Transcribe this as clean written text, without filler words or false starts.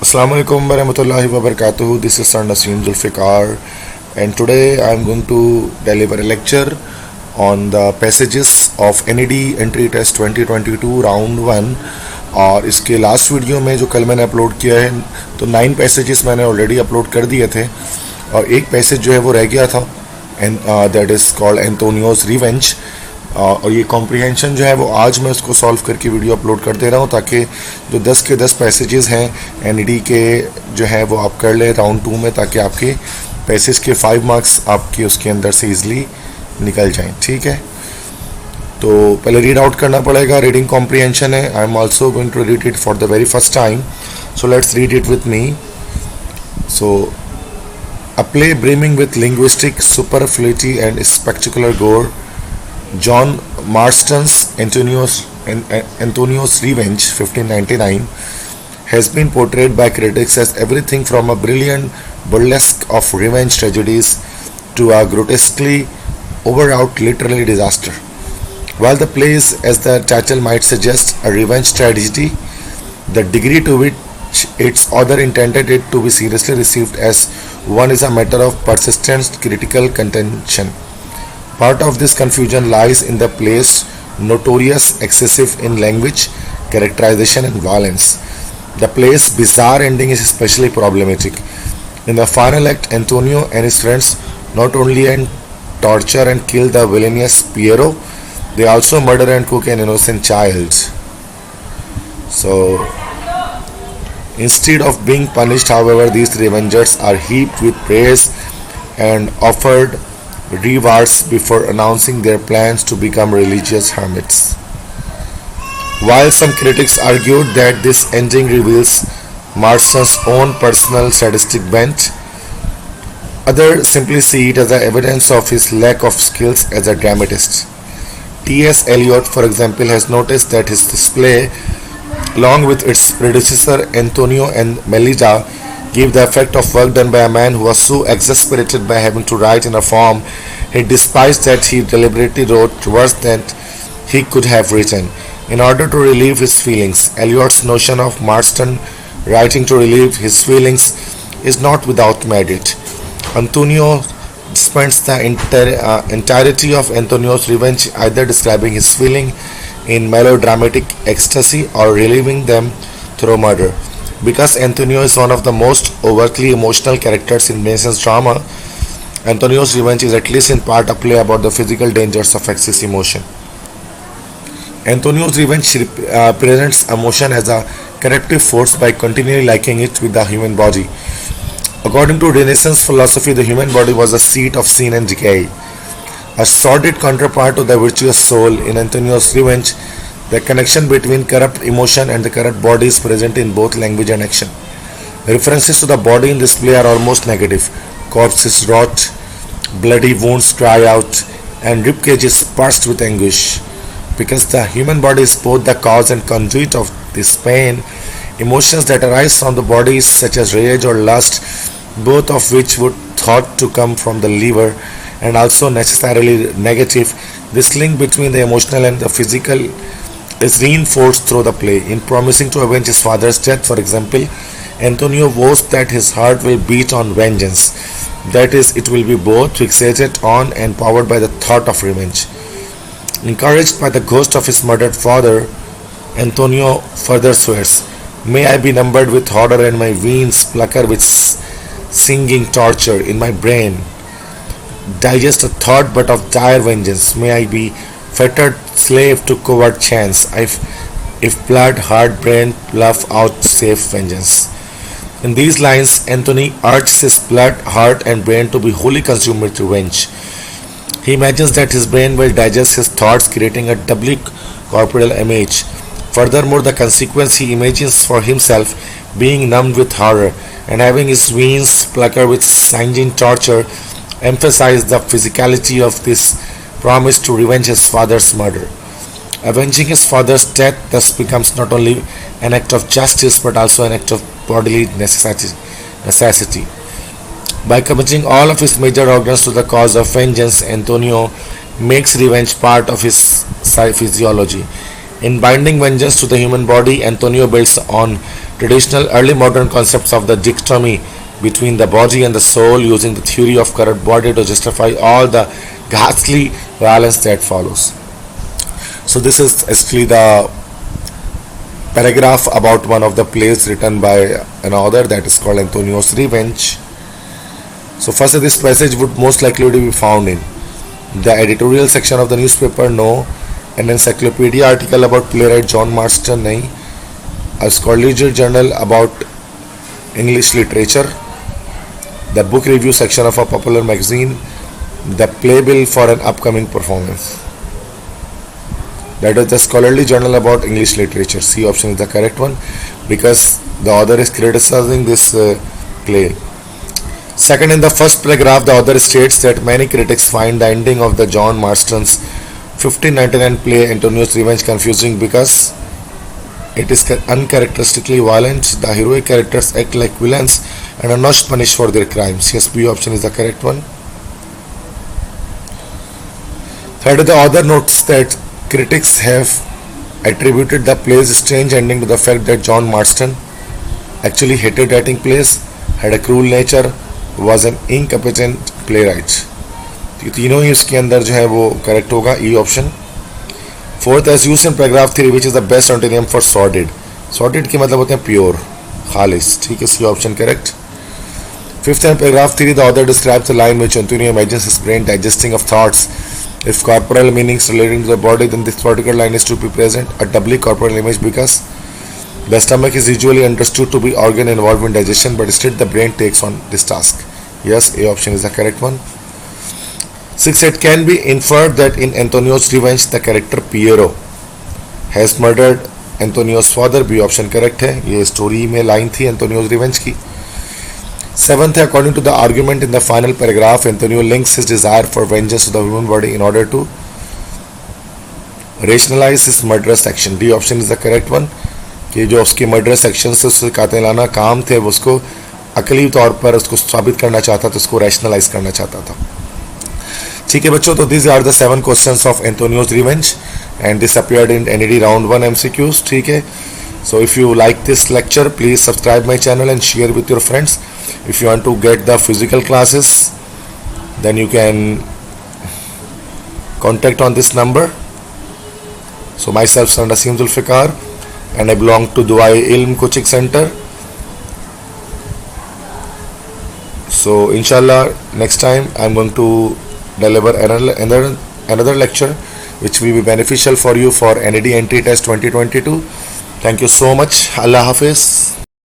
Assalamu alaikum warahmatullahi wabarakatuh. This is Sir Naseem Zulfikar, and today I am going to deliver a lecture on the passages of NED Entry Test 2022 Round 1. और इसके last video में जो कल मैंने upload किया है तो 9 passages मैंने ऑलरेडी अपलोड कर दिए थे और एक पैसेज जो है वो रह गया था and that is called Antonio's revenge. और ये कॉम्प्रिहेंशन जो है वो आज मैं उसको सॉल्व करके वीडियो अपलोड कर दे रहा हूँ ताकि जो 10 के 10 पैसेजेस हैं एनईडी के जो है वो आप कर लें राउंड 2 में, ताकि आपके पैसेज के 5 मार्क्स आपके उसके अंदर से ईज़िली निकल जाएं। ठीक है, तो पहले रीड आउट करना पड़ेगा। रीडिंग कॉम्प्रिहेंशन है। I am also going to read it for the very first time, so let's read it with me. So a play brimming with linguistic superfluity and spectacular gore, John Marston's Antonio's Revenge 1599 has been portrayed by critics as everything from a brilliant burlesque of revenge tragedies to a grotesquely overwrought literary disaster. While the play is, as the title might suggest, a revenge tragedy, the degree to which its author intended it to be seriously received as one is a matter of persistent critical contention. Part of this confusion lies in the play's notorious excessive in language, characterization and violence. The play's bizarre ending is especially problematic. In the final act, Antonio and his friends not only torture and kill the villainous Piero, they also murder and cook an innocent child. So, instead of being punished, however, these revengers are heaped with praise and offered rewards before announcing their plans to become religious hermits. While some critics argued that this ending reveals Marston's own personal sadistic bent, others simply see it as a evidence of his lack of skills as a dramatist. T.S. Eliot, for example, has noticed that his display, along with its predecessor Antonio and Melita, gave the effect of work done by a man who was so exasperated by having to write in a form he despised that he deliberately wrote worse than he could have written. In order to relieve his feelings, Eliot's notion of Marston writing to relieve his feelings is not without merit. Antonio spends the entirety of Antonio's Revenge either describing his feeling in melodramatic ecstasy or relieving them through murder. Because Antonio is one of the most overtly emotional characters in Mason's drama, Antonio's Revenge is at least in part a play about the physical dangers of excess emotion. Antonio's Revenge presents emotion as a corrective force by continually likening it with the human body. According to Renaissance philosophy, the human body was the seat of sin and decay. A sordid counterpart to the virtuous soul, in Antonio's Revenge, the connection between corrupt emotion and the corrupt body is present in both language and action. References to the body in this play are almost negative. Corpses rot, bloody wounds cry out, and ribcage is burst with anguish. Because the human body is both the cause and conduit of this pain, emotions that arise from the body, such as rage or lust, both of which would thought to come from the liver, and also necessarily negative, this link between the emotional and the physical is reinforced through the play. In promising to avenge his father's death, for example, Antonio vows that his heart will beat on vengeance. That is, it will be both fixated on and powered by the thought of revenge. Encouraged by the ghost of his murdered father, Antonio further swears, "May I be numbered with horror and my veins plucker with singing torture in my brain. Digest a thought but of dire vengeance. May I be fettered slave to coward chance. If blood, heart, brain bluff out safe vengeance." In these lines, Anthony urges his blood, heart, and brain to be wholly consumed with revenge. He imagines that his brain will digest his thoughts, creating a doubly corporeal image. Furthermore, the consequence he imagines for himself, being numbed with horror and having his veins plucker with singeing torture, emphasize the physicality of this promise to revenge his father's murder. Avenging his father's death thus becomes not only an act of justice but also an act of bodily necessity. By committing all of his major organs to the cause of vengeance, Antonio makes revenge part of his physiology. In binding vengeance to the human body, Antonio builds on traditional early modern concepts of the dichotomy between the body and the soul, using the theory of corrupt body to justify all the ghastly violence that follows. So this is actually the paragraph about one of the plays written by an author that is called Antonio's Revenge. So first, this passage would most likely be found in the editorial section of the newspaper, no, an encyclopedia article about playwright John Marston, nahi, a scholarly journal about English literature, the book review section of a popular magazine, the playbill for an upcoming performance. That is the scholarly journal about English literature. C option is the correct one because the author is criticizing this play. Second, in the first paragraph, the author states that many critics find the ending of the John Marston's 1599 play Antonio's Revenge confusing because it is uncharacteristically violent. The heroic characters act like villains and are not punished for their crimes. Yes, B option is the correct one. Third, the author notes that critics have attributed the play's strange ending to the fact that John Marston actually hated writing plays, had a cruel nature, was an incompetent playwright. तो तीनों ही उसके अंदर जो है वो correct होगा, E option. Fourth, as used in paragraph 3 which is the best antonym for sorted. Sorted के मतलब होते हैं प्योर, खालिस. ठीक है, C option correct. Fifth, in paragraph 3 the author describes the line which Antonio imagines his brain digesting of thoughts. If corporal meanings relating to the body, then this particular line is to be present, a doubly corporal image, because the stomach is usually understood to be organ involved in digestion, but instead the brain takes on this task. Yes, A option is the correct one. 6. It can be inferred that in Antonio's Revenge, the character Piero has murdered Antonio's father. B option correct है. ये story में line थी Antonio's Revenge की. 7th, according to the argument in the final paragraph, Antonio links his desire for vengeance to the human body in order to rationalize his murderous action. D option is the correct one. कि जो उसके murderous action से उसके कातिलाना काम थे वो उसको अकली तौर पर उसको साबित करना चाहता था, उसको रैशनलाइज करना चाहता था. ठीक है बच्चों, तो these are the 7 questions of Antonio's Revenge and this appeared in NED round 1 MCQs. ठीक है, so if you like this lecture, please subscribe my channel and share with your friends. If you want to get the physical classes, then you can contact on this number. So myself Naseem Zulfikar and I belong to Duai Ilm Coaching Center. So inshallah next time I'm going to deliver another lecture which will be beneficial for you for NED Entry Test 2022. Thank you so much. Allah Hafiz.